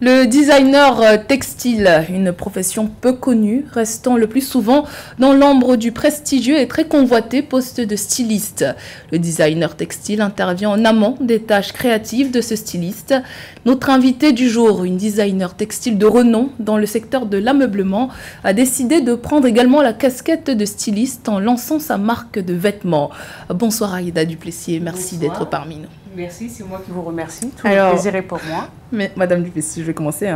Le designer textile, une profession peu connue, restant le plus souvent dans l'ombre du prestigieux et très convoité poste de styliste. Le designer textile intervient en amont des tâches créatives de ce styliste. Notre invité du jour, une designer textile de renom dans le secteur de l'ameublement, a décidé de prendre également la casquette de styliste en lançant sa marque de vêtements. Bonsoir Aïda Duplessis, merci d'être parmi nous. Merci, c'est moi qui vous remercie. Tout le plaisir est pour moi. Mais, Madame Duplessis, je vais commencer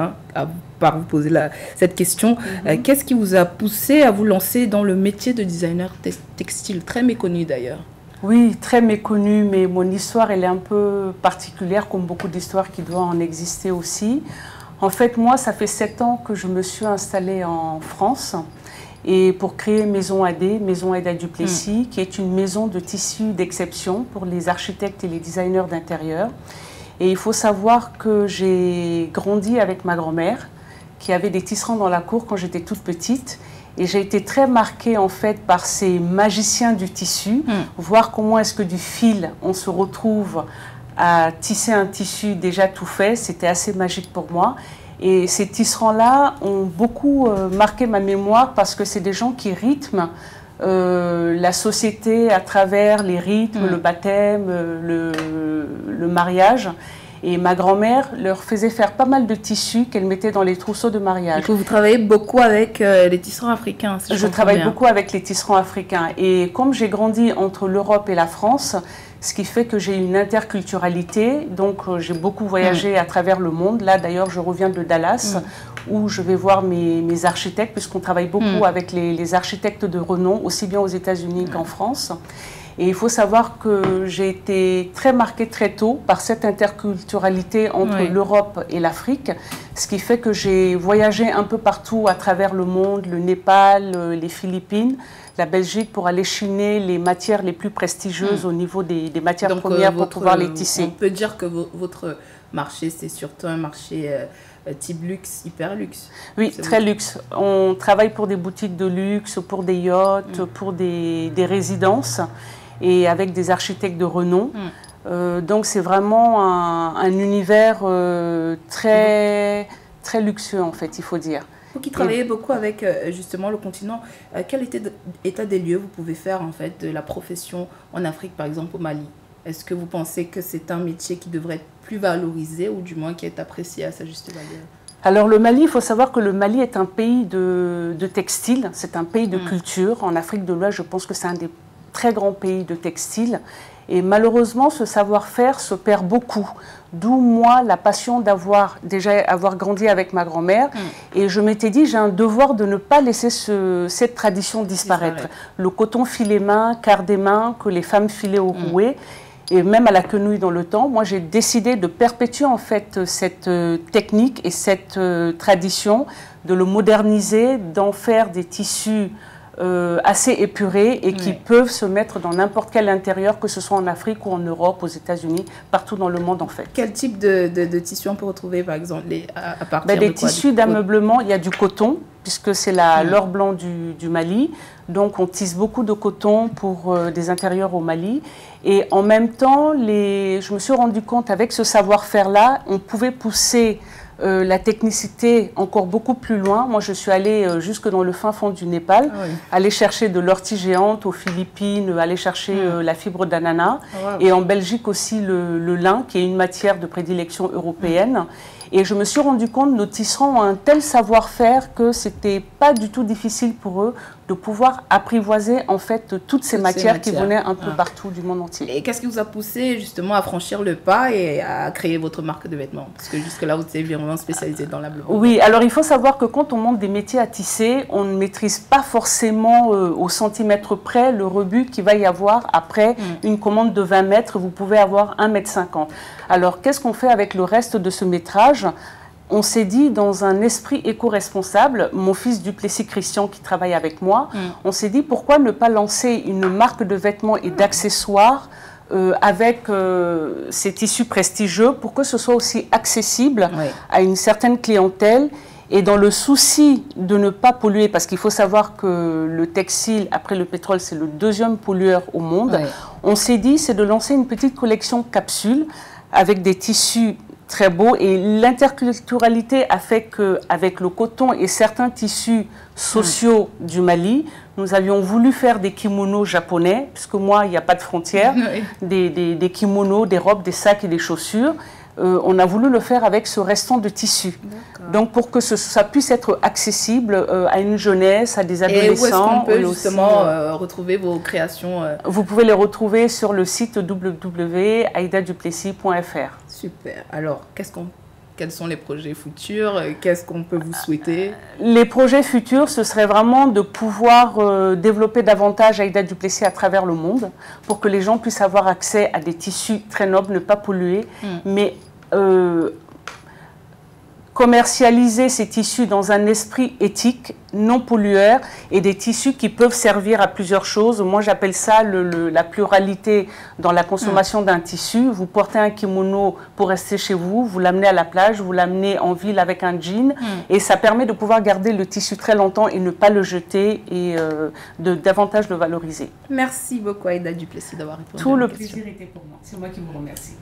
par vous poser cette question. Qu'est-ce qui vous a poussé à vous lancer dans le métier de designer textile, très méconnu d'ailleurs? Oui, très méconnu, mais mon histoire elle est un peu particulière, comme beaucoup d'histoires qui doivent en exister aussi. En fait, moi, ça fait 7 ans que je me suis installée en France. Et pour créer Maison AD, Maison Aïda Duplessis, qui est une maison de tissus d'exception pour les architectes et les designers d'intérieur. Et il faut savoir que j'ai grandi avec ma grand-mère, qui avait des tisserands dans la cour quand j'étais toute petite. Et j'ai été très marquée en fait par ces magiciens du tissu, voir comment est-ce que du fil, on se retrouve à tisser un tissu déjà tout fait. C'était assez magique pour moi. Et ces tisserands-là ont beaucoup marqué ma mémoire parce que c'est des gens qui rythment la société à travers les rythmes, le baptême, le mariage. Et ma grand-mère leur faisait faire pas mal de tissus qu'elle mettait dans les trousseaux de mariage. Donc vous travaillez beaucoup avec les tisserands africains, si je travaille beaucoup avec les tisserands africains. Et comme j'ai grandi entre l'Europe et la France, ce qui fait que j'ai une interculturalité, donc j'ai beaucoup voyagé à travers le monde. Là, d'ailleurs, je reviens de Dallas, où je vais voir mes architectes, puisqu'on travaille beaucoup avec les architectes de renom, aussi bien aux États-Unis qu'en France. Et il faut savoir que j'ai été très marquée très tôt par cette interculturalité entre l'Europe et l'Afrique, ce qui fait que j'ai voyagé un peu partout à travers le monde, le Népal, les Philippines, la Belgique, pour aller chiner les matières les plus prestigieuses au niveau des matières premières pour pouvoir les tisser. On peut dire que votre marché, c'est surtout un marché type luxe, hyper luxe. Oui, très luxe. On travaille pour des boutiques de luxe, pour des yachts, pour des résidences, et avec des architectes de renom. Donc c'est vraiment un univers très luxueux en fait, il faut dire. Vous qui travaillez beaucoup avec justement le continent, quel état des lieux vous pouvez faire en fait de la profession en Afrique, par exemple au Mali? Est-ce que vous pensez que c'est un métier qui devrait être plus valorisé ou du moins qui est apprécié à sa juste valeur? Alors le Mali, il faut savoir que le Mali est un pays de textile, c'est un pays de culture. En Afrique de l'Ouest, je pense que c'est un des très grands pays de textile. Et malheureusement, ce savoir-faire se perd beaucoup. D'où moi la passion d'avoir grandi avec ma grand-mère. Et je m'étais dit, j'ai un devoir de ne pas laisser cette tradition disparaître. Le coton filet main, quart des mains, que les femmes filaient au rouet, et même à la quenouille dans le temps. Moi, j'ai décidé de perpétuer en fait cette technique et cette tradition, de le moderniser, d'en faire des tissus assez épurés et qui peuvent se mettre dans n'importe quel intérieur, que ce soit en Afrique ou en Europe, aux États-Unis, partout dans le monde en fait. Quel type de tissu on peut retrouver par exemple à partir de des tissus d'ameublement, il y a du coton, puisque c'est l'or blanc du Mali. Donc on tisse beaucoup de coton pour des intérieurs au Mali. Et en même temps, je me suis rendu compte avec ce savoir-faire-là, on pouvait pousser la technicité encore beaucoup plus loin. Moi, je suis allée jusque dans le fin fond du Népal, aller chercher de l'ortie géante aux Philippines, aller chercher la fibre d'ananas, et en Belgique aussi le lin, qui est une matière de prédilection européenne. Et je me suis rendu compte que nos tisserands ont un tel savoir-faire que c'était pas du tout difficile pour eux de pouvoir apprivoiser en fait toutes ces matières qui venaient un peu partout du monde entier. Et qu'est-ce qui vous a poussé justement à franchir le pas et à créer votre marque de vêtements? Parce que jusque-là, vous étiez vraiment spécialisé dans l'ameublement. Oui, alors il faut savoir que quand on monte des métiers à tisser, on ne maîtrise pas forcément au centimètre près le rebut qu'il va y avoir après une commande de 20 mètres. Vous pouvez avoir 1,50 m. Alors qu'est-ce qu'on fait avec le reste de ce métrage? On s'est dit, dans un esprit éco-responsable, mon fils Duplessis Christian qui travaille avec moi, on s'est dit pourquoi ne pas lancer une marque de vêtements et d'accessoires avec ces tissus prestigieux pour que ce soit aussi accessible à une certaine clientèle, et dans le souci de ne pas polluer, parce qu'il faut savoir que le textile, après le pétrole, c'est le 2e pollueur au monde, on s'est dit c'est de lancer une petite collection capsule avec des tissus très beau. Et l'interculturalité a fait qu'avec le coton et certains tissus sociaux du Mali, nous avions voulu faire des kimonos japonais, puisque moi, il n'y a pas de frontières, des kimonos, des robes, des sacs et des chaussures. On a voulu le faire avec ce restant de tissu. Donc pour que ça puisse être accessible à une jeunesse, à des adolescents. Et où est-ce qu'on peut justement retrouver vos créations Vous pouvez les retrouver sur le site www.aidaduplessis.fr. Super. Alors, quels sont les projets futurs? Qu'est-ce qu'on peut vous souhaiter? Les projets futurs, ce serait vraiment de pouvoir développer davantage Aïda Duplessis à travers le monde pour que les gens puissent avoir accès à des tissus très nobles, ne pas polluer, mais commercialiser ces tissus dans un esprit éthique, non pollueur, et des tissus qui peuvent servir à plusieurs choses. Moi, j'appelle ça la pluralité dans la consommation d'un tissu. Vous portez un kimono pour rester chez vous, vous l'amenez à la plage, vous l'amenez en ville avec un jean, et ça permet de pouvoir garder le tissu très longtemps et ne pas le jeter et davantage le valoriser. Merci beaucoup Aïda Duplessis d'avoir répondu. Tout le plaisir était pour moi. C'est moi qui vous remercie.